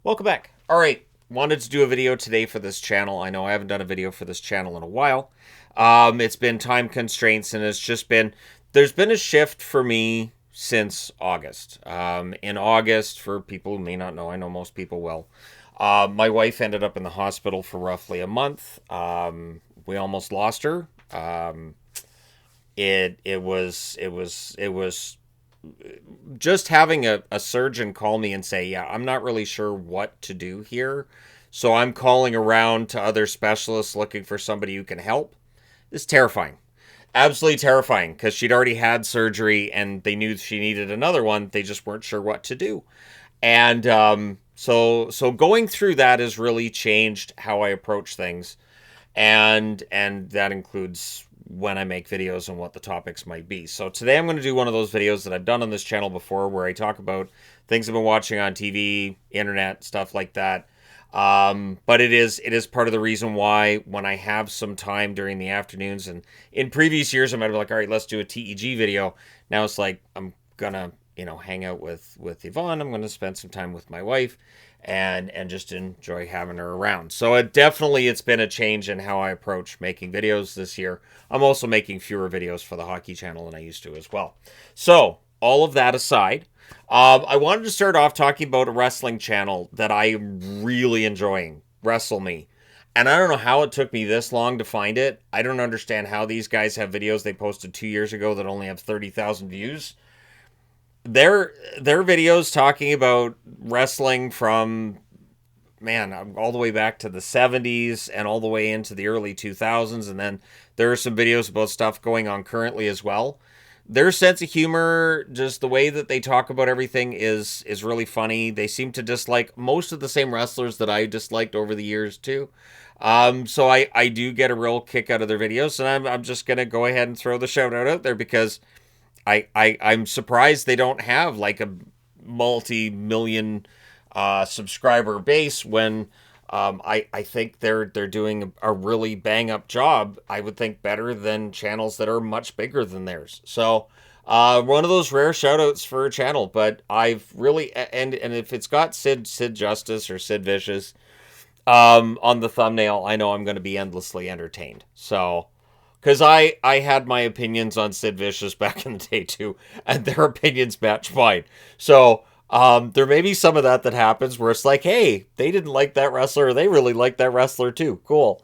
Welcome back. All right, wanted to do a video today for this channel. I know I haven't done a video for this channel in a while. It's been time constraints, and there's been a shift for me since August. In August, for people who may not know, I know most people will. My wife ended up in the hospital for roughly a month. We almost lost her. It was just having a surgeon call me and say, yeah, I'm not really sure what to do here. So I'm calling around to other specialists looking for somebody who can help. It's terrifying. Absolutely terrifying, because she'd already had surgery and they knew she needed another one. They just weren't sure what to do. And so going through that has really changed how I approach things. And that includes when I make videos and what the topics might be. So today I'm going to do one of those videos that I've done on this channel before, where I talk about things I've been watching on TV, internet, stuff like that. But it is part of the reason why, when I have some time during the afternoons, and in previous years I might be like, all right, let's do a TEG video. Now it's like, I'm gonna hang out with Yvonne. I'm gonna spend some time with my wife, and just enjoy having her around. So it's been a change in how I approach making videos this year. I'm also making fewer videos for the hockey channel than I used to as well. So all of that aside, I wanted to start off talking about a wrestling channel that I am really enjoying, Wrestle Me. And I don't know how it took me this long to find it. I don't understand how these guys have videos they posted 2 years ago that only have 30,000 views. Their videos talking about wrestling from, man, all the way back to the 70s and all the way into the early 2000s, and then there are some videos about stuff going on currently as well. Their sense of humor, just the way that they talk about everything, is really funny. They seem to dislike most of the same wrestlers that I disliked over the years too. So I do get a real kick out of their videos, and I'm just gonna go ahead and throw the shout out there, because I'm surprised they don't have like a multi-million subscriber base, when I think they're doing a really bang up job. I would think better than channels that are much bigger than theirs. So one of those rare shout outs for a channel. But I've really, and if it's got Sid Justice or Sid Vicious on the thumbnail, I know I'm going to be endlessly entertained. So, because I had my opinions on Sid Vicious back in the day too, and their opinions match mine. So there may be some of that happens where it's like, hey, they didn't like that wrestler, or they really like that wrestler too. Cool.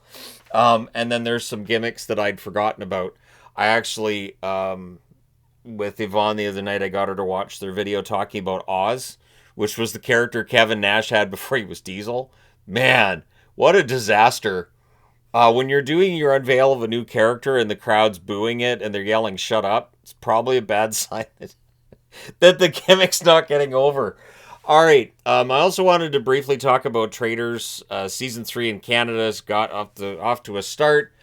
And then there's some gimmicks that I'd forgotten about. I actually, with Yvonne the other night, I got her to watch their video talking about Oz, which was the character Kevin Nash had before he was Diesel. Man, what a disaster. When you're doing your unveil of a new character and the crowd's booing it and they're yelling, shut up, it's probably a bad sign that the gimmick's not getting over. All right. I also wanted to briefly talk about Traitors. Season 3 in Canada's got off to a start.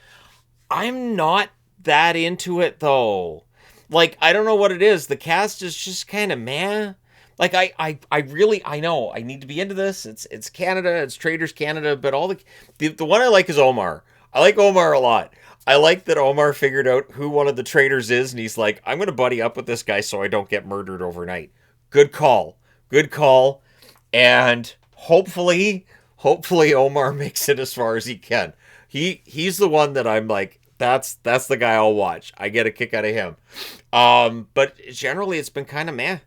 I'm not that into it, though. Like, I don't know what it is. The cast is just kind of meh. Like, I know I need to be into this. It's Canada, it's Traitors Canada, but the one I like is Omar. I like Omar a lot. I like that Omar figured out who one of the traitors is, and he's like, I'm going to buddy up with this guy so I don't get murdered overnight. Good call. Good call. And hopefully Omar makes it as far as he can. He's the one that I'm like, that's the guy I'll watch. I get a kick out of him. But generally it's been kind of meh.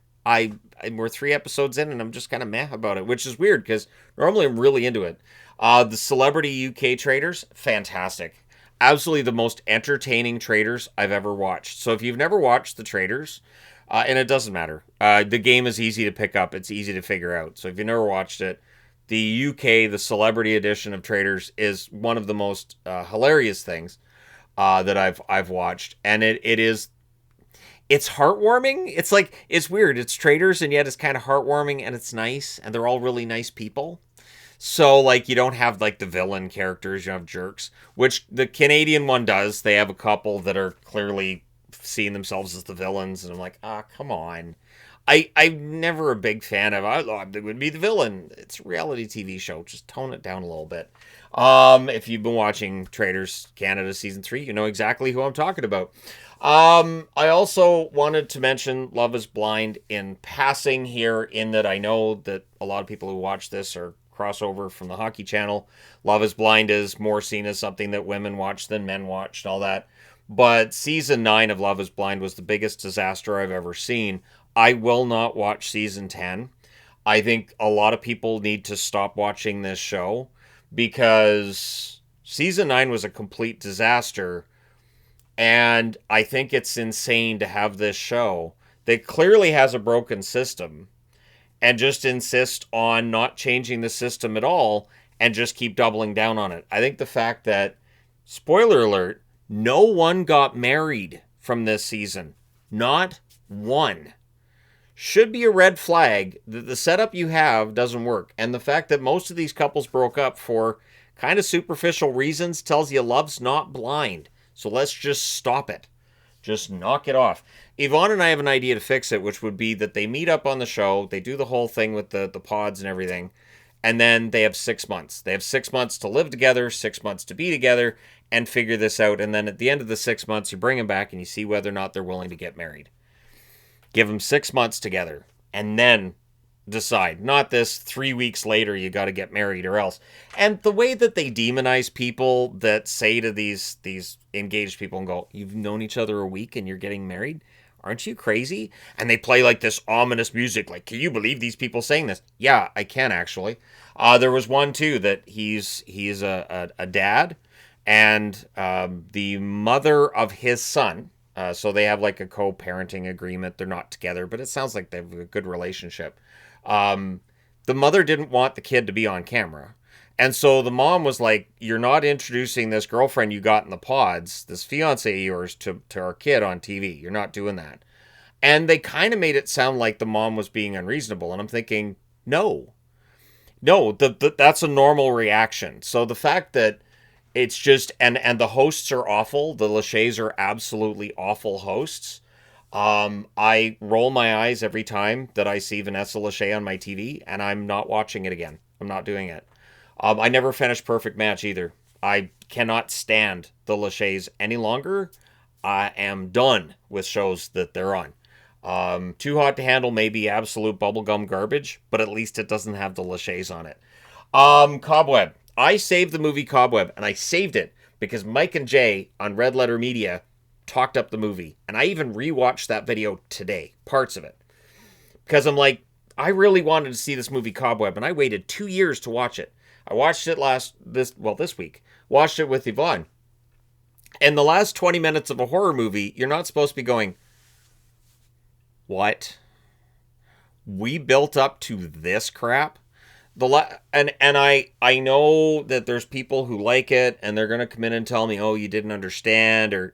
We're 3 episodes in and I'm just kind of meh about it, which is weird because normally I'm really into it. The Celebrity UK Traitors, fantastic. Absolutely the most entertaining Traitors I've ever watched. So if you've never watched the Traitors, and it doesn't matter, the game is easy to pick up. It's easy to figure out. So if you've never watched it, the UK, the Celebrity edition of Traitors, is one of the most hilarious things that I've watched, and it's heartwarming. It's weird. It's Traitors, and yet it's kind of heartwarming, and it's nice, and they're all really nice people. So, like, you don't have, like, the villain characters. You have jerks, which the Canadian one does. They have a couple that are clearly seeing themselves as the villains, and I'm like, come on. I'm never a big fan of. I would be the villain. It's a reality TV show. Just tone it down a little bit. If you've been watching Traitors Canada season 3, you know exactly who I'm talking about. I also wanted to mention Love is Blind in passing here, in that I know that a lot of people who watch this are crossover from the hockey channel. Love is Blind is more seen as something that women watch than men watch and all that. But season 9 of Love is Blind was the biggest disaster I've ever seen. I will not watch season 10. I think a lot of people need to stop watching this show because season 9 was a complete disaster. And I think it's insane to have this show that clearly has a broken system and just insist on not changing the system at all and just keep doubling down on it. I think the fact that, spoiler alert, no one got married from this season. Not one. Should be a red flag that the setup you have doesn't work. And the fact that most of these couples broke up for kind of superficial reasons tells you love's not blind. So let's just stop it. Just knock it off. Yvonne and I have an idea to fix it, which would be that they meet up on the show, they do the whole thing with the pods and everything, and then they have 6 months. They have 6 months to live together, 6 months to be together, and figure this out. And then at the end of the 6 months, you bring them back and you see whether or not they're willing to get married. Give them 6 months together, and then decide. Not this 3 weeks later, you got to get married or else. And the way that they demonize people that say to these engaged people and go, you've known each other a week and you're getting married? Aren't you crazy? And they play like this ominous music. Like, can you believe these people saying this? Yeah, I can actually. There was one too that he's a dad, and the mother of his son. So they have like a co-parenting agreement. They're not together, but it sounds like they have a good relationship. The mother didn't want the kid to be on camera. And so the mom was like, you're not introducing this girlfriend you got in the pods, this fiance of yours, to our kid on TV. You're not doing that. And they kind of made it sound like the mom was being unreasonable. And I'm thinking, no, that's a normal reaction. So the fact that it's just, and the hosts are awful. The Lachey's are absolutely awful hosts. I roll my eyes every time that I see Vanessa Lachey on my TV, and I'm not watching it again. I'm not doing it. I never finished Perfect Match either. I cannot stand the Lachey's any longer. I am done with shows that they're on. Too Hot to Handle may be absolute bubblegum garbage, but at least it doesn't have the Lachey's on it. Cobweb. I saved the movie Cobweb, and I saved it because Mike and Jay on Red Letter Media talked up the movie. And I even rewatched that video today, parts of it. Because I'm like, I really wanted to see this movie Cobweb, and I waited 2 years to watch it. I watched it this week. Watched it with Yvonne. And the last 20 minutes of a horror movie, you're not supposed to be going, what? We built up to this crap? And I know that there's people who like it, and they're going to come in and tell me, oh, you didn't understand, or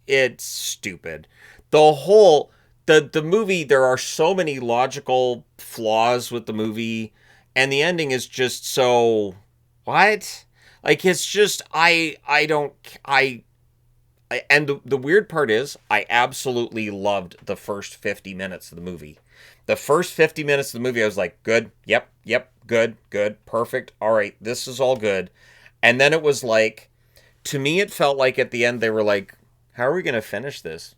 it's stupid. The movie, there are so many logical flaws with the movie, and the ending is just so, what? Like, it's just, and the weird part is, I absolutely loved the first 50 minutes of the movie. The first 50 minutes of the movie, I was like, good, yep, good, perfect, all right, this is all good. And then it was like, to me, it felt like at the end, they were like, how are we going to finish this?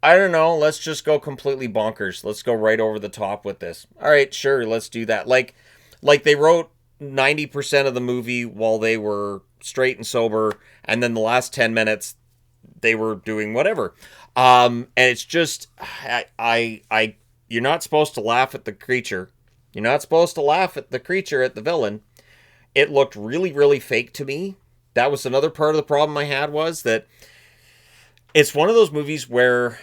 I don't know, let's just go completely bonkers. Let's go right over the top with this. All right, sure, let's do that. Like they wrote 90% of the movie while they were straight and sober, and then the last 10 minutes, they were doing whatever. And it's just, you're not supposed to laugh at the creature. You're not supposed to laugh at the creature, at the villain. It looked really, really fake to me. That was another part of the problem I had, was that it's one of those movies where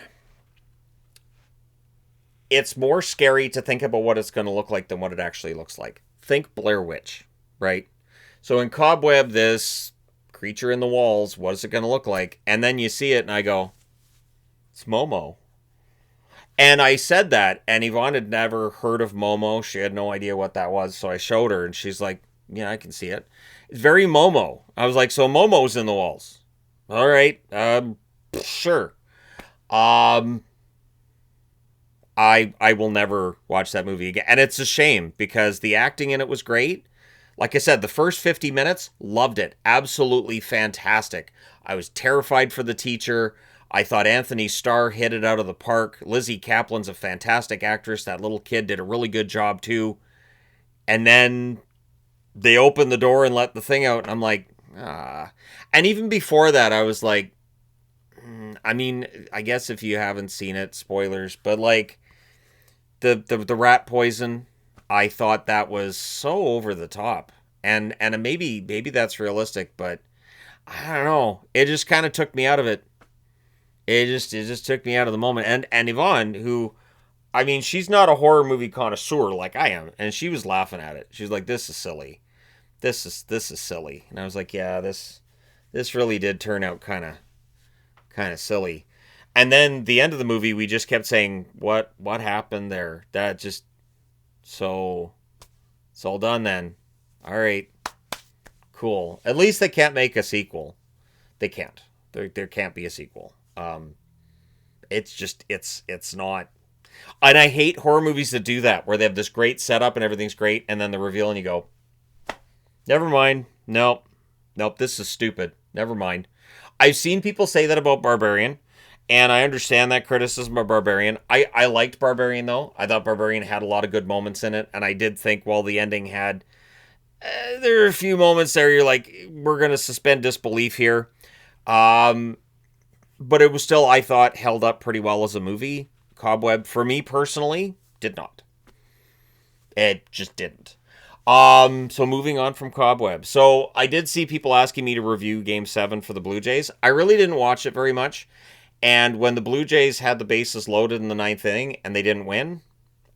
it's more scary to think about what it's going to look like than what it actually looks like. Think Blair Witch, right? So in Cobweb, this creature in the walls, what is it going to look like? And then you see it and I go, it's Momo. And I said that, and Yvonne had never heard of Momo. She had no idea what that was, so I showed her, and she's like, yeah, I can see it. It's very Momo. I was like, so Momo's in the walls. All right, sure. I I will never watch that movie again. And it's a shame because the acting in it was great. Like I said, the first 50 minutes, loved it. Absolutely fantastic. I was terrified for the teacher. I thought Anthony Starr hit it out of the park. Lizzie Kaplan's a fantastic actress. That little kid did a really good job too. And then they opened the door and let the thing out, and I'm like, ah. And even before that, I was like, I mean, I guess if you haven't seen it, spoilers, but like the rat poison, I thought that was so over the top. And maybe that's realistic, but I don't know. It just kind of took me out of it. It just took me out of the moment. And Yvonne, who, I mean, she's not a horror movie connoisseur like I am, and she was laughing at it. She's like, "This is silly. This is silly." And I was like, "Yeah, this really did turn out kind of silly." And then the end of the movie, we just kept saying, "What happened there? That just so it's all done then. All right, cool. At least they can't make a sequel. They can't. There can't be a sequel. It's just it's not." And I hate horror movies that do that, where they have this great setup and everything's great, and then the reveal, and you go, "Never mind. Nope. This is stupid. Never mind." I've seen people say that about Barbarian, and I understand that criticism of Barbarian. I liked Barbarian, though. I thought Barbarian had a lot of good moments in it, and I did think while the ending had... there are a few moments there you're like, we're going to suspend disbelief here. But it was still, I thought, held up pretty well as a movie. Cobweb, for me personally, did not. It just didn't. So moving on from Cobweb. So I did see people asking me to review Game 7 for the Blue Jays. I really didn't watch it very much. And when the Blue Jays had the bases loaded in the ninth inning and they didn't win,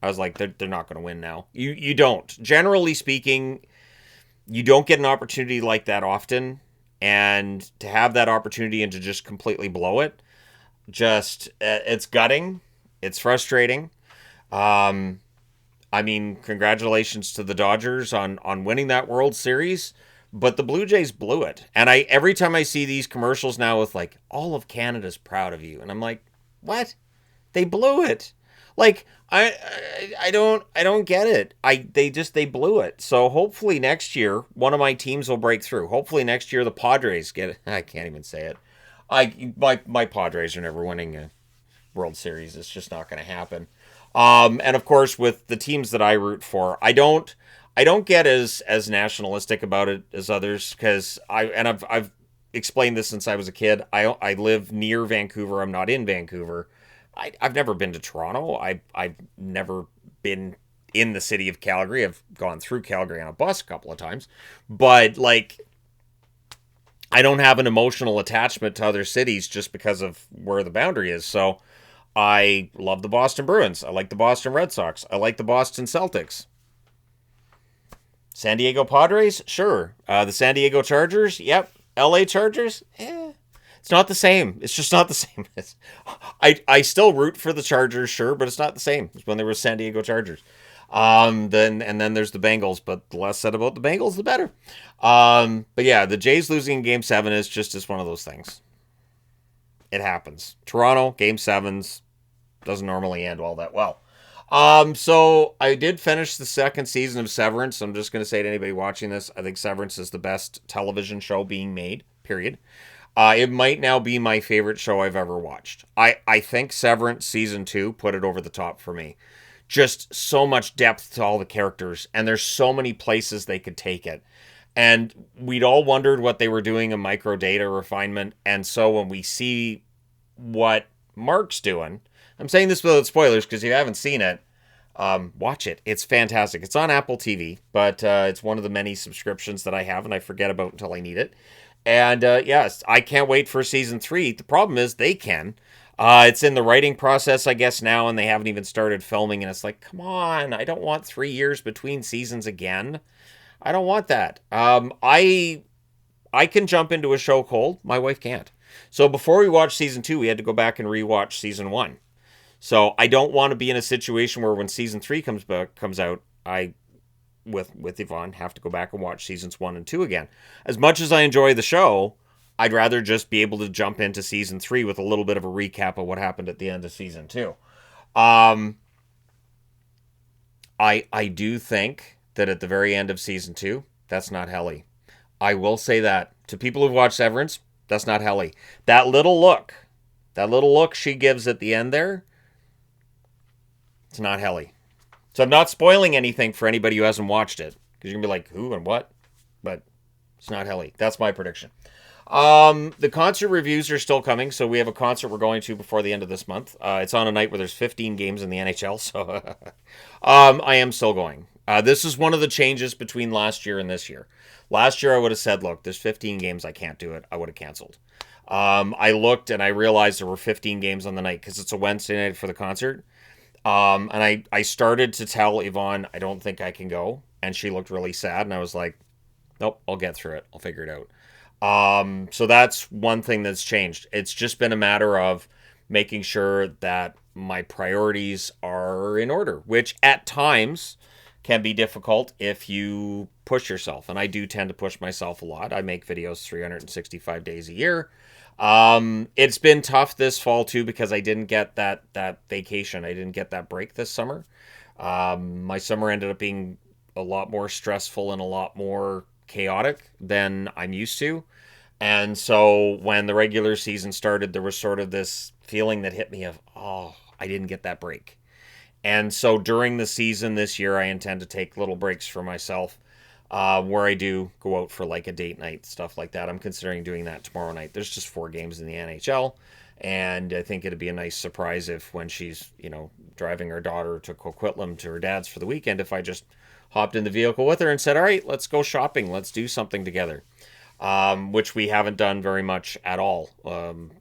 I was like, they're not going to win now. You don't. Generally speaking, you don't get an opportunity like that often. And to have that opportunity and to just completely blow it, it's gutting. It's frustrating. I mean, congratulations to the Dodgers on winning that World Series, but the Blue Jays blew it. And every time I see these commercials now with like, all of Canada's proud of you, and I'm like, what? They blew it. Like, I don't get it. They blew it. So hopefully next year one of my teams will break through. Hopefully next year the Padres get it. I can't even say it. My Padres are never winning a World Series. It's just not going to happen. And of course, with the teams that I root for, I don't get as nationalistic about it as others, because I've explained this since I was a kid. I live near Vancouver. I'm not in Vancouver. I've never been to Toronto. I've never been in the city of Calgary. I've gone through Calgary on a bus a couple of times, but like, I don't have an emotional attachment to other cities just because of where the boundary is. So I love the Boston Bruins. I like the Boston Red Sox. I like the Boston Celtics. San Diego Padres? Sure. The San Diego Chargers? Yep. LA Chargers? It's not the same. It's just not the same. I still root for the Chargers, sure, but it's not the same as when there was San Diego Chargers. Then there's the Bengals, but the less said about the Bengals, the better. But yeah, the Jays losing in Game 7 is just one of those things. It happens. Toronto, Game 7s, doesn't normally end all that well. So I did finish the second season of Severance. I'm just going to say to anybody watching this, I think Severance is the best television show being made, period. It might now be my favorite show I've ever watched. I think Severance Season 2 put it over the top for me. Just so much depth to all the characters, and there's so many places they could take it. And we'd all wondered what they were doing in micro data refinement, and so when we see what Mark's doing, I'm saying this without spoilers because if you haven't seen it, watch it. It's fantastic. It's on Apple TV, but it's one of the many subscriptions that I have and I forget about until I need it. And yes, I can't wait for season 3. The problem is they can. It's in the writing process, I guess, now, and they haven't even started filming. And it's like, come on, I don't want 3 years between seasons again. I don't want that. I can jump into a show cold. My wife can't. So before we watched season 2, we had to go back and rewatch season 1. So I don't want to be in a situation where when season 3 comes out, I with Yvonne have to go back and watch seasons 1 and 2 again. As much as I enjoy the show, I'd rather just be able to jump into season 3 with a little bit of a recap of what happened at the end of season 2. I do think that at the very end of season 2, that's not Helly. I will say that to people who've watched Severance, that's not Helly. That little look she gives at the end there, it's not Helly. So I'm not spoiling anything for anybody who hasn't watched it, because you're gonna be like, who and what? But it's not Helly. That's my prediction. The concert reviews are still coming, so we have a concert we're going to before the end of this month. It's on a night where there's 15 games in the NHL, so I am still going. This is one of the changes between last year and this year. Last year I would have said, look, there's 15 games, I can't do it. I would have canceled. I looked and I realized there were 15 games on the night because it's a Wednesday night for the concert. And I started to tell Yvonne, I don't think I can go. And she looked really sad, and I was like, nope, I'll get through it. I'll figure it out. So that's one thing that's changed. It's just been a matter of making sure that my priorities are in order, which at times can be difficult if you push yourself. And I do tend to push myself a lot. I make videos 365 days a year. It's been tough this fall too, because I didn't get that vacation. I didn't get that break this summer. My summer ended up being a lot more stressful and a lot more chaotic than I'm used to. And so when the regular season started, there was sort of this feeling that hit me of, oh, I didn't get that break. And so during the season this year, I intend to take little breaks for myself, where I do go out for like a date night, stuff like that. I'm considering doing that tomorrow night. There's just 4 games in the NHL. And I think it'd be a nice surprise if when she's, driving her daughter to Coquitlam to her dad's for the weekend, if I just hopped in the vehicle with her and said, all right, let's go shopping. Let's do something together. Which we haven't done very much at all,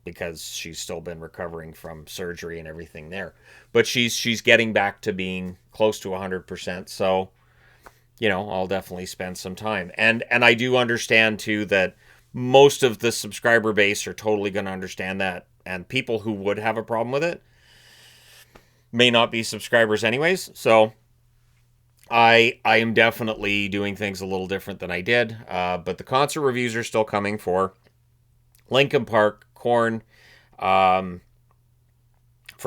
because she's still been recovering from surgery and everything there. But she's getting back to being close to 100%. So, I'll definitely spend some time. And I do understand too that most of the subscriber base are totally going to understand that. And people who would have a problem with it may not be subscribers anyways. So I am definitely doing things a little different than I did. But the concert reviews are still coming for Linkin Park, Korn, for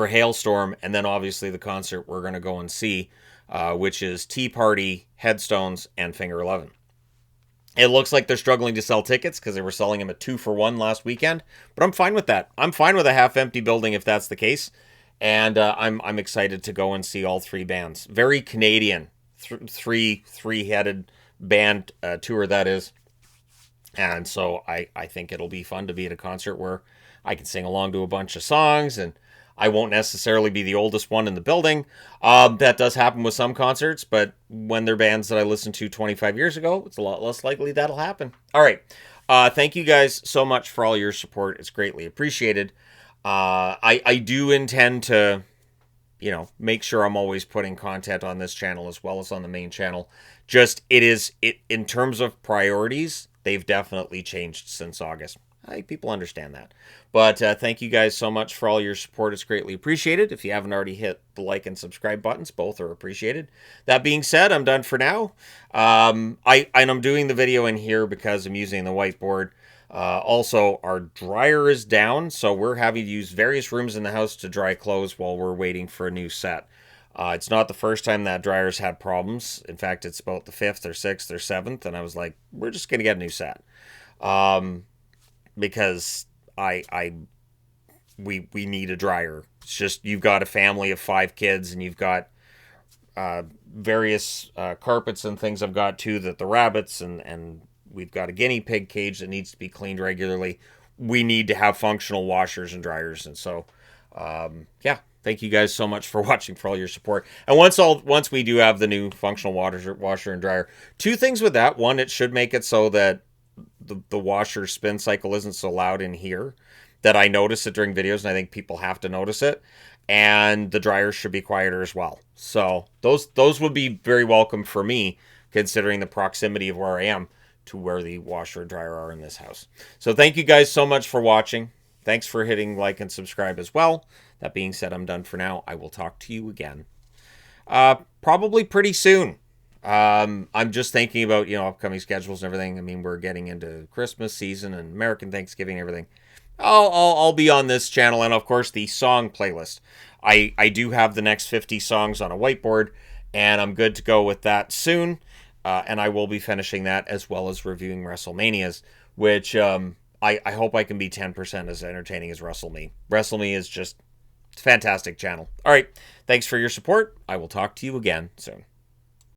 Hailstorm, and then obviously the concert we're going to go and see, which is Tea Party, Headstones, and Finger 11. It looks like they're struggling to sell tickets because they were selling them at 2 for 1 last weekend, but I'm fine with that. I'm fine with a half-empty building if that's the case, and I'm excited to go and see all 3 bands. Very Canadian, three-headed band tour that is, and so I think it'll be fun to be at a concert where I can sing along to a bunch of songs, and I won't necessarily be the oldest one in the building. That does happen with some concerts, but when they're bands that I listened to 25 years ago, it's a lot less likely that'll happen. All right. Thank you guys so much for all your support. It's greatly appreciated. I do intend to, make sure I'm always putting content on this channel as well as on the main channel. Just, in terms of priorities, they've definitely changed since August. I think people understand that. But thank you guys so much for all your support. It's greatly appreciated. If you haven't already hit the like and subscribe buttons, both are appreciated. That being said, I'm done for now. I'm doing the video in here because I'm using the whiteboard. Also, our dryer is down, so we're having to use various rooms in the house to dry clothes while we're waiting for a new set. It's not the first time that dryer's had problems. In fact, it's about the 5th or 6th or 7th, and I was like, we're just going to get a new set. Because we need a dryer. It's just, you've got a family of 5 kids, and you've got various carpets and things I've got too, that the rabbits, and we've got a guinea pig cage that needs to be cleaned regularly. We need to have functional washers and dryers, and so yeah, thank you guys so much for watching, for all your support. And once we do have the new functional washer and dryer, 2 things with that. One, it should make it so that the washer spin cycle isn't so loud in here, that I notice it during videos, and I think people have to notice it. And the dryer should be quieter as well. So those would be very welcome for me, considering the proximity of where I am to where the washer and dryer are in this house. So thank you guys so much for watching. Thanks for hitting like and subscribe as well. That being said, I'm done for now. I will talk to you again probably pretty soon. I'm just thinking about, upcoming schedules and everything. I mean, we're getting into Christmas season and American Thanksgiving and everything. I'll be on this channel, and of course the song playlist. I do have the next 50 songs on a whiteboard, and I'm good to go with that soon. And I will be finishing that as well as reviewing WrestleManias, which I hope I can be 10% as entertaining as WrestleMe. WrestleMe is just a fantastic channel. All right, thanks for your support. I will talk to you again soon.